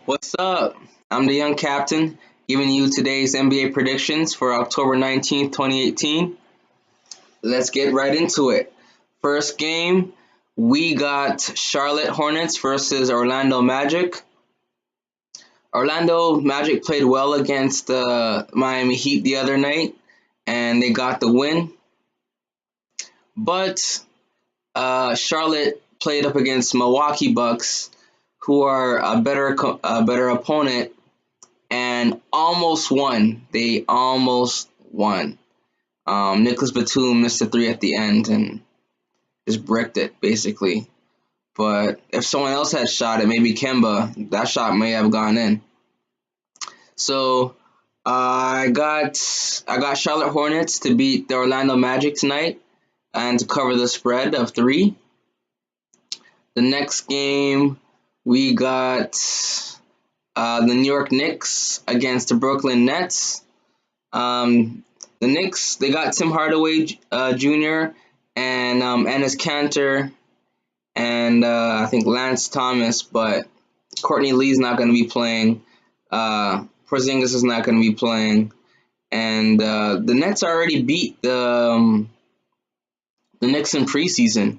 What's up? I'm the young captain giving you today's NBA predictions for October 19th, 2018. Let's get right into it. First game, we got Charlotte Hornets versus Orlando Magic. Orlando Magic played well against the Miami Heat the other night and they got the win. But Charlotte played up against Milwaukee Bucks, who are a better opponent and almost won. They almost won. Nicholas Batum missed a three at the end and just bricked it basically. But if someone else had shot it, maybe Kemba, that shot may have gone in. So I got Charlotte Hornets to beat the Orlando Magic tonight and to cover the spread of 3. The next game we got the New York Knicks against the Brooklyn Nets. The Knicks, they got Tim Hardaway Jr. and Enes Kanter and I think Lance Thomas, but Courtney Lee's not going to be playing. Porzingis is not going to be playing, and the Nets already beat the Knicks in preseason.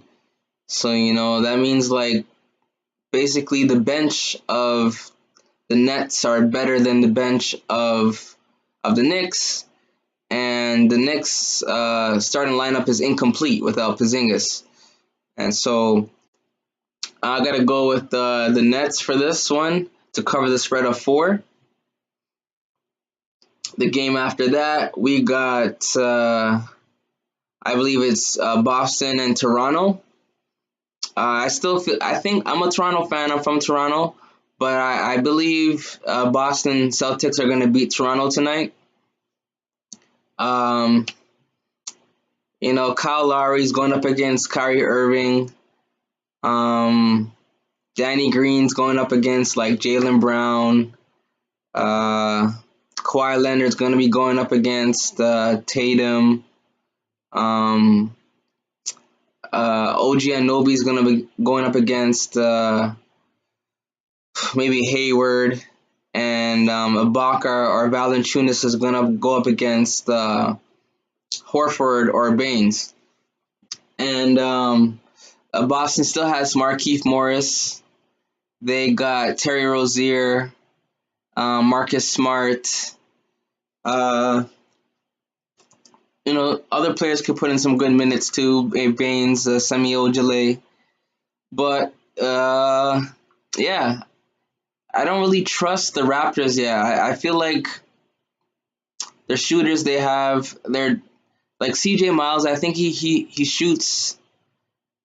So that means like basically the bench of the Nets are better than the bench of the Knicks, and the Knicks starting lineup is incomplete without Porzingis, and so I gotta go with the Nets for this one to cover the spread of 4. The game after that we got I believe it's Boston and Toronto. I think I'm a Toronto fan. I'm from Toronto, but I believe Boston Celtics are gonna beat Toronto tonight. Um, Kyle Lowry's going up against Kyrie Irving. Um, Danny Green's going up against like Jaylen Brown. Uh, Kawhi Leonard's going to be going up against Tatum. Um, OG Anunoby's going to be going up against maybe Hayward. And Ibaka or Valanciunas is going to go up against Horford or Baines. And Boston still has Markieff Morris. They got Terry Rozier, Marcus Smart. Uh, other players could put in some good minutes too. Baines, Semi Ojale. But yeah, I don't really trust the Raptors. Yeah, I feel like the shooters they have, they're like CJ Miles. I think he shoots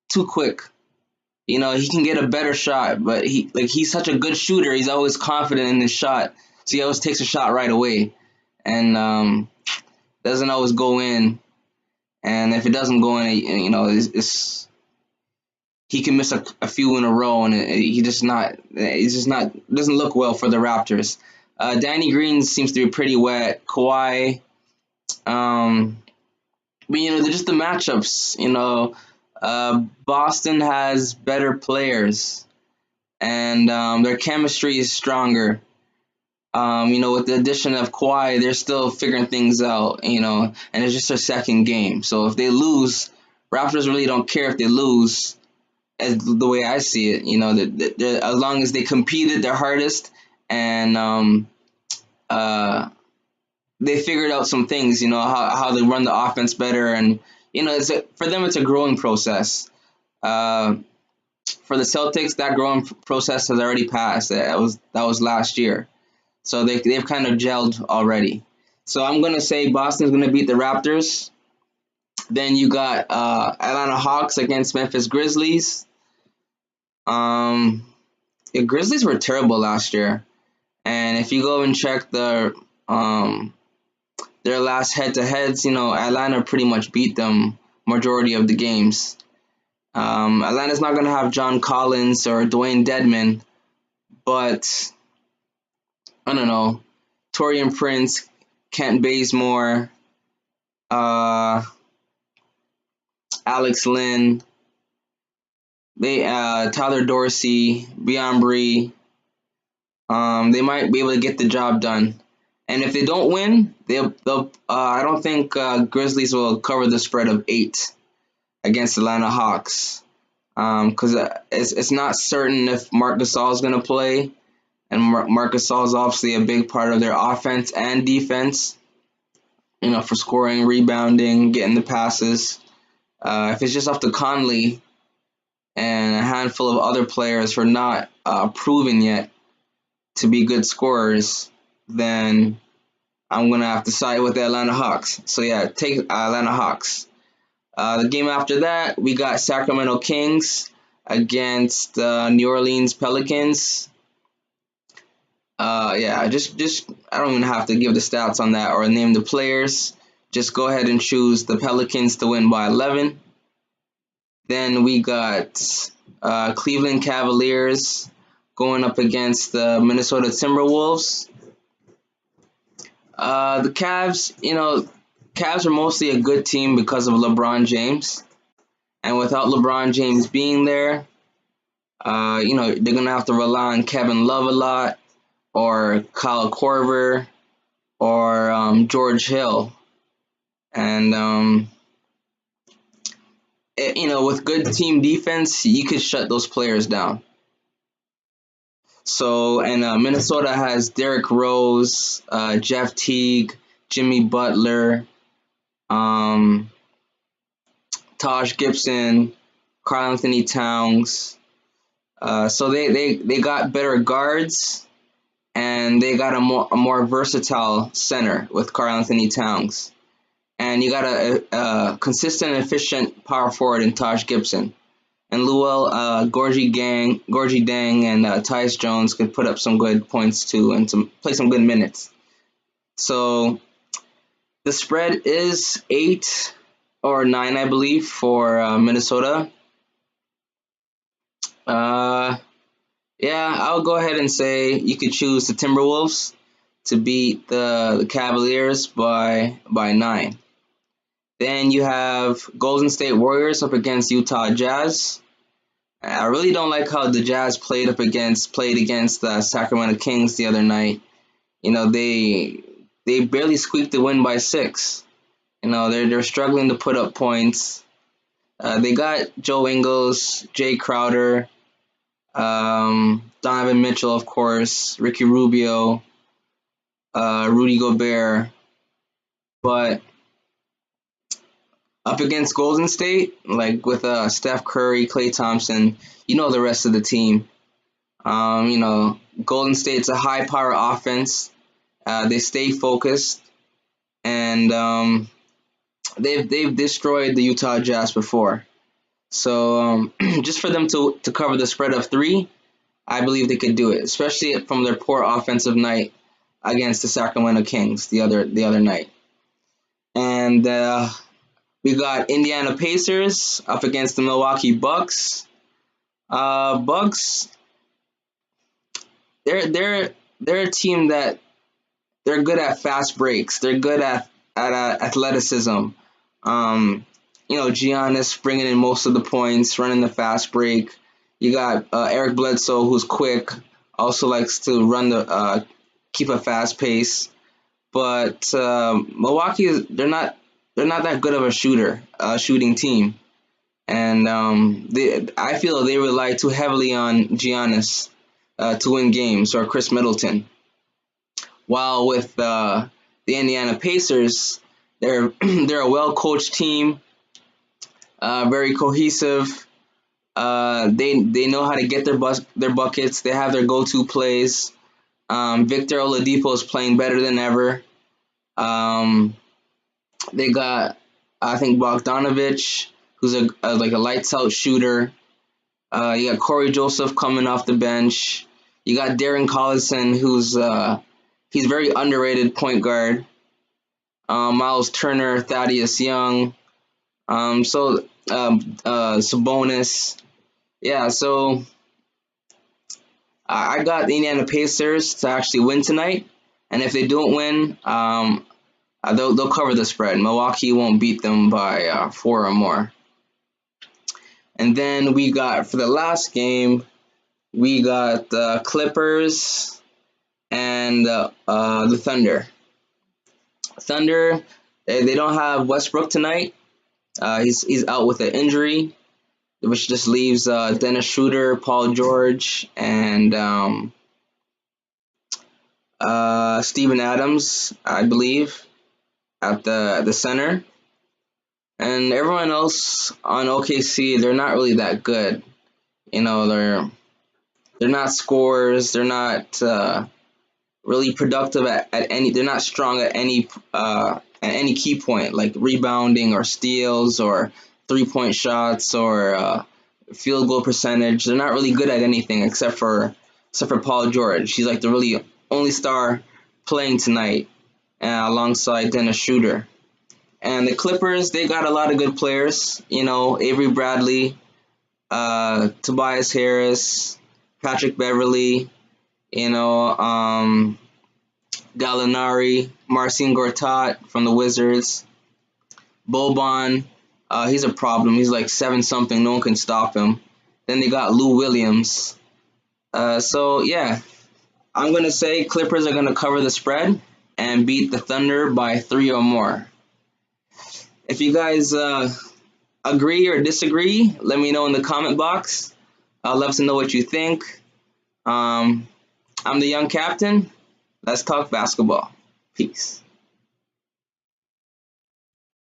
too quick. He can get a better shot, but he's such a good shooter. He's always confident in his shot, so he always takes a shot right away, and doesn't always go in. And if it doesn't go in, it's he can miss a few in a row, and he's just not doesn't look well for the Raptors. Danny Green seems to be pretty wet. Kawhi, um, but they're just the matchups. Boston has better players, and their chemistry is stronger. With the addition of Kawhi, they're still figuring things out, and it's just their second game. So if they lose, Raptors really don't care if they lose, as the way I see it. As long as they competed their hardest and uh, they figured out some things, how they run the offense better, and for them it's a growing process. Uh, for the Celtics, that growing process has already passed. That was last year. So they've kind of gelled already. So I'm gonna say Boston's gonna beat the Raptors. Then you got Atlanta Hawks against Memphis Grizzlies. Um, the Grizzlies were terrible last year, and if you go and check their last head-to-heads, Atlanta pretty much beat them majority of the games. Atlanta's not gonna have John Collins or Dwayne Dedman, but I don't know, Torian Prince, Kent Bazemore, uh, Alex Lynn, Tyler Dorsey, Beyond Bree. They might be able to get the job done. And if they don't win, they'll I don't think Grizzlies will cover the spread of 8 against Atlanta Hawks. Because it's not certain if Marc Gasol is going to play, and Marc Gasol is obviously a big part of their offense and defense. For scoring, rebounding, getting the passes. If it's just up to Conley and a handful of other players who are not proven yet to be good scorers, then I'm going to have to side with the Atlanta Hawks. So, yeah, take Atlanta Hawks. The game after that, we got Sacramento Kings against New Orleans Pelicans. Just I don't even have to give the stats on that or name the players. Just go ahead and choose the Pelicans to win by 11. Then we got Cleveland Cavaliers going up against the Minnesota Timberwolves. The Cavs, Cavs are mostly a good team because of LeBron James. And without LeBron James being there, they're going to have to rely on Kevin Love a lot, or Kyle Korver, or George Hill. And, with good team defense, you could shut those players down. So, and Minnesota has Derrick Rose, Jeff Teague, Jimmy Butler, Taj Gibson, Karl Anthony Towns. So they got better guards, and they got a more versatile center with Karl Anthony Towns. And you got a consistent and efficient power forward in Taj Gibson. And Luol, Gorgie Dang, and Tyus Jones could put up some good points too and play some good minutes. So the spread is 8 or 9, I believe, for Minnesota. I'll go ahead and say you could choose the Timberwolves to beat the Cavaliers by 9. Then you have Golden State Warriors up against Utah Jazz. I really don't like how the Jazz played against the Sacramento Kings the other night. They barely squeaked the win by 6. They're struggling to put up points. They got Joe Ingles, Jay Crowder, Donovan Mitchell, of course, Ricky Rubio, Rudy Gobert, but up against Golden State, like with Steph Curry, Klay Thompson, the rest of the team. Golden State's a high-power offense. They stay focused, and they've destroyed the Utah Jazz before. So just for them to cover the spread of 3, I believe they could do it, especially from their poor offensive night against the Sacramento Kings the other night. And we got Indiana Pacers up against the Milwaukee Bucks. Bucks, they're a team that they're good at fast breaks. They're good at athleticism. Giannis bringing in most of the points, running the fast break. You got Eric Bledsoe, who's quick, also likes to run keep a fast pace. But Milwaukee, they're not that good of a shooting team, and I feel they rely too heavily on Giannis to win games, or Chris Middleton. While with the Indiana Pacers, they're a well-coached team, very cohesive. They know how to get their buckets. They have their go-to plays. Victor Oladipo is playing better than ever. They got, I think, Bogdanovich, who's a lights-out shooter. You got Corey Joseph coming off the bench. You got Darren Collison, who's he's very underrated point guard. Miles Turner, Thaddeus Young. Sabonis. Yeah, so I got the Indiana Pacers to actually win tonight. And if they don't win, they'll cover the spread. Milwaukee won't beat them by 4 or more. And then we got, for the last game, we got the Clippers and the Thunder. Thunder, they don't have Westbrook tonight. He's out with an injury, which just leaves Dennis Schroeder, Paul George, and Steven Adams, I believe, at the center. And everyone else on OKC, they're not really that good. You know, they're not scorers. They're not really productive at any. They're not strong at any key point, like rebounding or steals or 3-point shots or field goal percentage. They're not really good at anything except for Paul George. He's like the really only star playing tonight, alongside Dennis Schroeder. And the Clippers, they got a lot of good players. You know, Avery Bradley, Tobias Harris, Patrick Beverly, you know, Gallinari, Marcin Gortat from the Wizards, Boban. He's a problem. He's like 7 something. No one can stop him. Then they got Lou Williams. So yeah, I'm gonna say Clippers are gonna cover the spread and beat the Thunder by 3 or more. If you guys agree or disagree, let me know in the comment box. I'd love to know what you think. I'm the young captain. Let's talk basketball. Peace.